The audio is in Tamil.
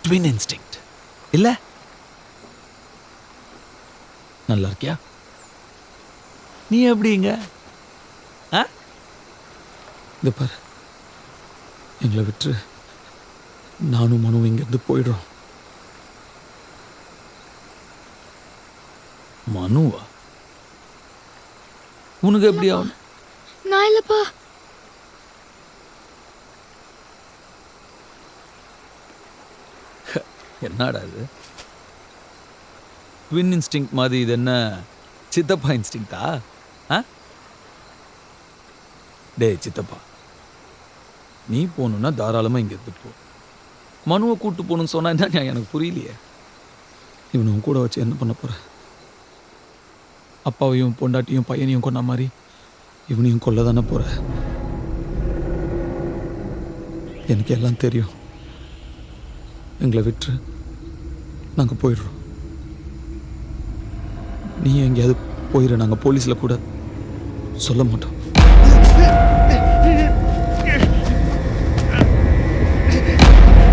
ட்வின் இன்ஸ்டிங்க்ட் இல்ல? நல்லா இருக்கியா? நீ எப்படிங்க? இந்த பாரு, எங்களை விட்டு நானும் மனுவும் இங்கேருந்து போயிடுறோம். மனுவா? உனக்கு எப்படி ஆகும்? நான் இல்லப்பா. என்னடா இது ட்வின் இன்ஸ்டிங் மாதிரி? இது என்ன சித்தப்பா இன்ஸ்டிங்டா? டேய் சித்தப்பா, நீ போகணுன்னா தாராளமாக இங்கே எடுத்துட்டு போ. மனுவை கூட்டு போகணுன்னு சொன்னா என்ன எனக்கு புரியலையே. இவனும் கூட வச்சு என்ன பண்ண போற? அப்பாவையும் பொண்டாட்டியும் பையனையும் கொன்ன மாதிரி இவனையும் கொல்ல தானே போற. எனக்கு எல்லாம் தெரியும். எங்களை விட்டு நாங்கள் போயிடுறோம். நீ எங்கேயாவது போயிடு, நாங்கள் போலீஸில் கூட சொல்ல மாட்டோம்.